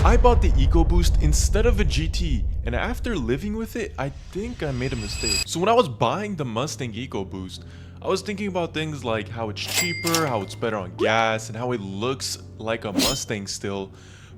I bought the EcoBoost instead of a GT, and after living with it, I think I made a mistake. So when I was buying the Mustang EcoBoost, I was thinking about things like how it's cheaper, how it's better on gas, and how it looks like a Mustang still.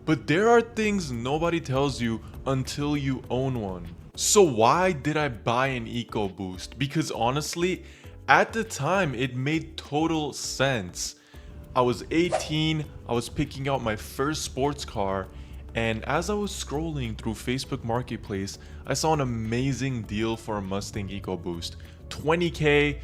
But there are things nobody tells you until you own one. So why did I buy an EcoBoost? Because honestly, at the time, it made total sense. I was 18, I was picking out my first sports car, and as I was scrolling through Facebook Marketplace, I saw an amazing deal for a Mustang EcoBoost. 20k,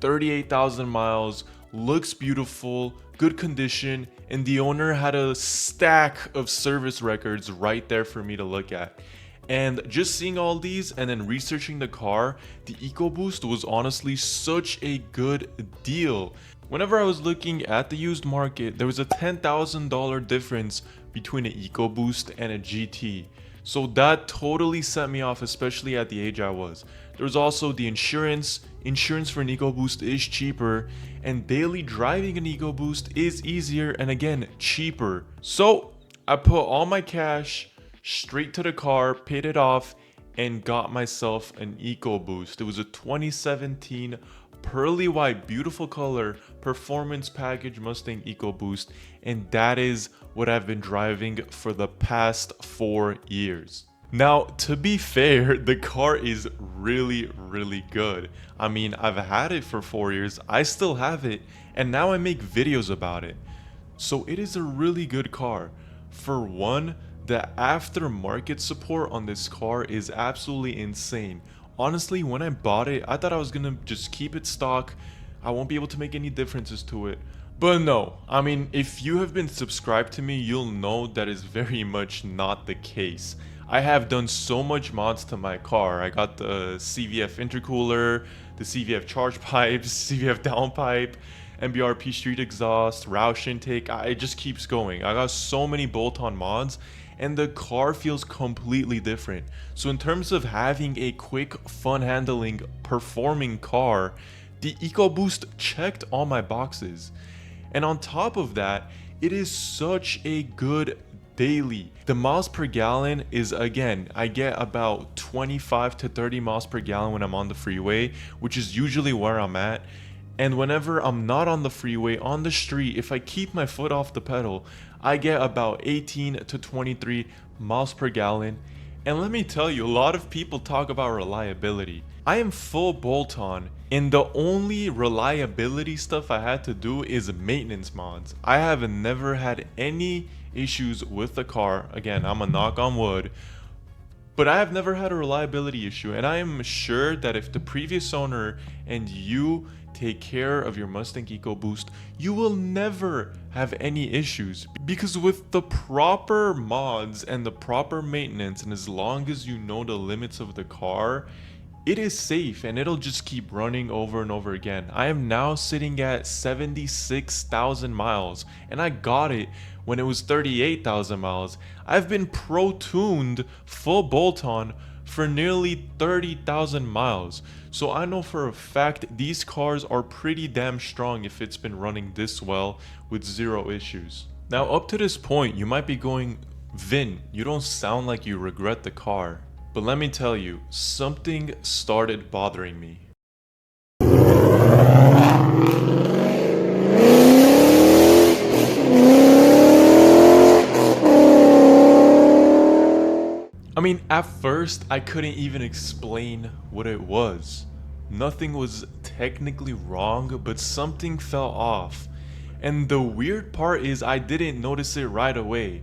38,000 miles, looks beautiful, good condition, and the owner had a stack of service records right there for me to look at. And just seeing all these and then researching the car, the EcoBoost was honestly such a good deal. Whenever I was looking at the used market, there was a $10,000 difference between an EcoBoost and a GT. So that totally set me off, especially at the age I was. There was also the insurance. Insurance for an EcoBoost is cheaper, and daily driving an EcoBoost is easier and again, cheaper. So I put all my cash straight to the car, paid it off, and got myself an EcoBoost. It was a 2017 pearly white, beautiful color, performance package Mustang EcoBoost, and that is what I've been driving for the past 4 years. Now, to be fair, the car is really good. I mean, I've had it for 4 years, I still have it, and now I make videos about it. So it is a really good car. For one, the aftermarket support on this car is absolutely insane. Honestly, when I bought it, I thought I was gonna just keep it stock. I won't be able to make any differences to it. But no, I mean, if you have been subscribed to me, you'll know that is very much not the case. I have done so much mods to my car. I got the CVF intercooler, the CVF charge pipes, CVF downpipe, MBRP street exhaust, Roush intake. It just keeps going. I got so many bolt-on mods, and the car feels completely different. So in terms of having a quick, fun handling, performing car, the EcoBoost checked all my boxes. And on top of that, it is such a good daily. The miles per gallon is, again, I get about 25 to 30 miles per gallon when I'm on the freeway, which is usually where I'm at. And whenever I'm not on the freeway, on the street, if I keep my foot off the pedal, I get about 18 to 23 miles per gallon. And let me tell you, a lot of people talk about reliability. I am full bolt-on, and the only reliability stuff I had to do is maintenance mods. I have never had any issues with the car. Again, I'm a knock on wood. But I have never had a reliability issue, and I am sure that if the previous owner and you take care of your Mustang EcoBoost, you will never have any issues. Because with the proper mods and the proper maintenance, and as long as you know the limits of the car, it is safe and it'll just keep running over and over again. I am now sitting at 76,000 miles, and I got it when it was 38,000 miles. I've been pro-tuned full bolt-on for nearly 30,000 miles. So I know for a fact these cars are pretty damn strong if it's been running this well with zero issues. Now up to this point, you might be going, Vin, you don't sound like you regret the car. But let me tell you, something started bothering me. I mean, at first, I couldn't even explain what it was. Nothing was technically wrong, but something fell off. And the weird part is I didn't notice it right away.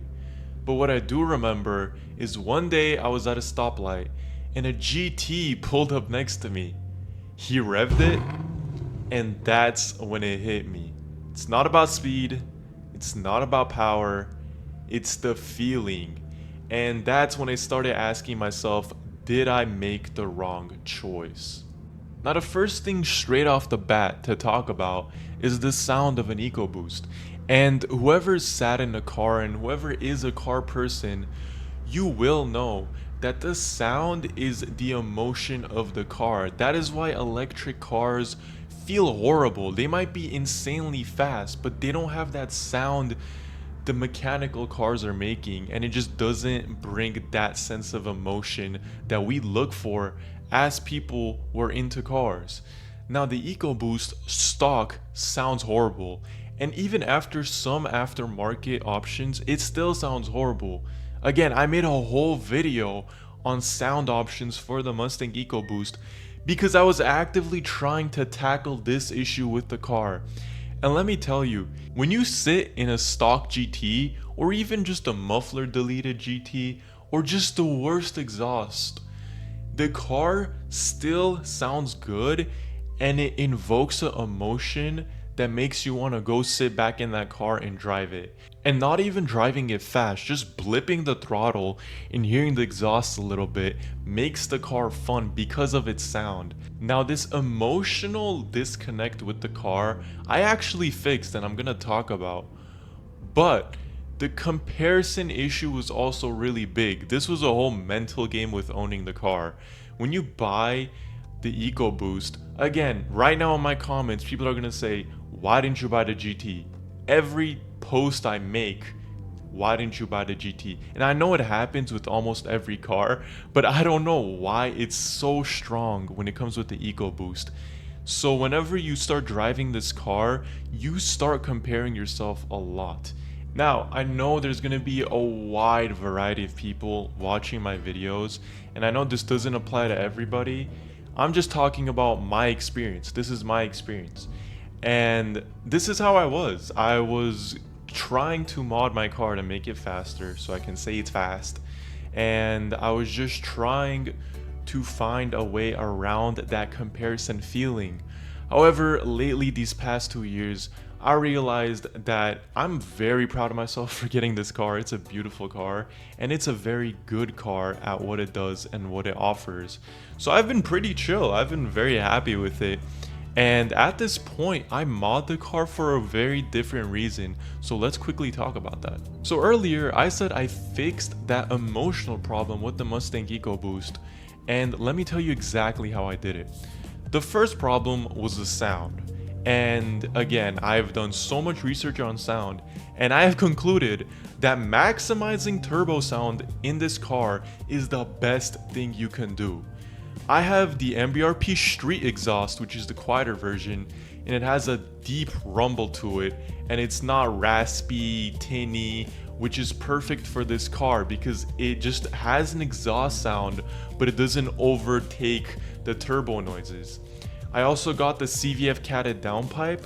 But what I do remember is one day I was at a stoplight and a GT pulled up next to me. He revved it, and that's when it hit me. It's not about speed, it's not about power, it's the feeling. And that's when I started asking myself, did I make the wrong choice? Now the first thing straight off the bat to talk about is the sound of an EcoBoost. And whoever's sat in a car and whoever is a car person, you will know that the sound is the emotion of the car. That is why electric cars feel horrible. They might be insanely fast, but they don't have that sound the mechanical cars are making, and it just doesn't bring that sense of emotion that we look for as people who are into cars. Now, the EcoBoost stock sounds horrible, and even after some aftermarket options, it still sounds horrible. Again, I made a whole video on sound options for the Mustang EcoBoost because I was actively trying to tackle this issue with the car. And let me tell you, when you sit in a stock GT, or even just a muffler deleted GT, or just the worst exhaust, the car still sounds good, and it invokes an emotion that makes you want to go sit back in that car and drive it. And not even driving it fast, just blipping the throttle and hearing the exhaust a little bit makes the car fun because of its sound. Now, this emotional disconnect with the car, I actually fixed, and I'm gonna talk about. But the comparison issue was also really big. This was a whole mental game with owning the car. When you buy the EcoBoost, again, right now in my comments, people are gonna say, why didn't you buy the GT? Every post I make, why didn't you buy the GT? And I know it happens with almost every car, but I don't know why it's so strong when it comes with the EcoBoost. So whenever you start driving this car, you start comparing yourself a lot. Now, I know there's going to be a wide variety of people watching my videos, and I know this doesn't apply to everybody. I'm just talking about my experience. This is my experience. And this is how I was. I was trying to mod my car to make it faster so I can say it's fast. And I was just trying to find a way around that comparison feeling. However, lately, these past 2 years, I realized that I'm very proud of myself for getting this car. It's a beautiful car, and it's a very good car at what it does and what it offers. So I've been pretty chill. I've been very happy with it. And at this point, I mod the car for a very different reason, so let's quickly talk about that. So earlier, I said I fixed that emotional problem with the Mustang EcoBoost, and let me tell you exactly how I did it. The first problem was the sound. And again, I've done so much research on sound, and I have concluded that maximizing turbo sound in this car is the best thing you can do. I have the MBRP Street exhaust, which is the quieter version, and it has a deep rumble to it, and it's not raspy, tinny, which is perfect for this car because it just has an exhaust sound, but it doesn't overtake the turbo noises. I also got the CVF catted downpipe,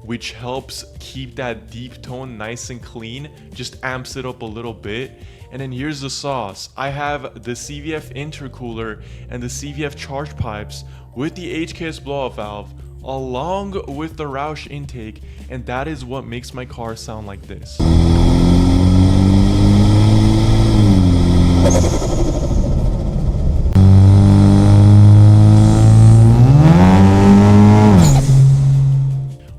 which helps keep that deep tone nice and clean, just amps it up a little bit. And then here's the sauce. I have the CVF intercooler and the CVF charge pipes with the HKS blowout valve along with the Roush intake, and that is what makes my car sound like this.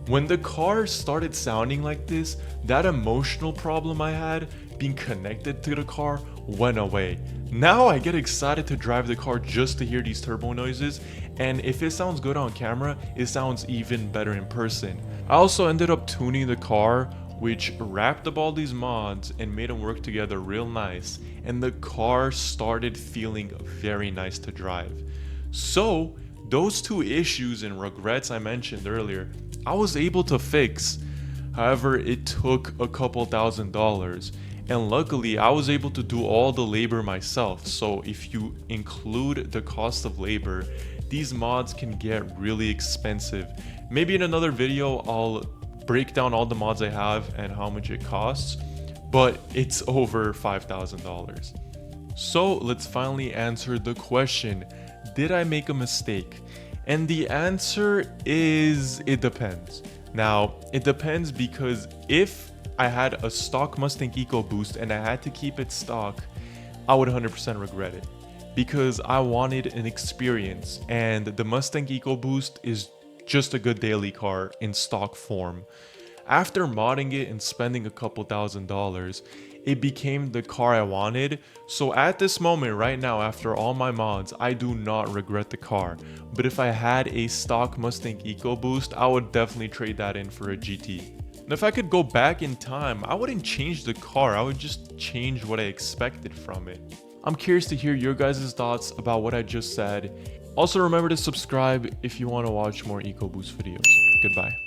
When the car started sounding like this, that emotional problem I had being connected to the car went away. Now I get excited to drive the car just to hear these turbo noises, and if it sounds good on camera, it sounds even better in person. I also ended up tuning the car, which wrapped up all these mods and made them work together real nice, and the car started feeling very nice to drive. So those two issues and regrets I mentioned earlier, I was able to fix. However, it took a couple $1,000s, and luckily I was able to do all the labor myself. So if you include the cost of labor, these mods can get really expensive. Maybe in another video I'll break down all the mods I have and how much it costs, but it's over $5,000. So let's finally answer the question, did I make a mistake? And the answer is, it depends. Now, it depends because if I had a stock Mustang EcoBoost and I had to keep it stock, I would 100% regret it because I wanted an experience, and the Mustang EcoBoost is just a good daily car in stock form. After modding it and spending a couple $1,000s, it became the car I wanted. So at this moment right now, after all my mods, I do not regret the car. But if I had a stock Mustang EcoBoost, I would definitely trade that in for a GT. And if I could go back in time, I wouldn't change the car, I would just change what I expected from it. I'm curious to hear your guys' thoughts about what I just said. Also remember to subscribe if you want to watch more EcoBoost videos. Goodbye.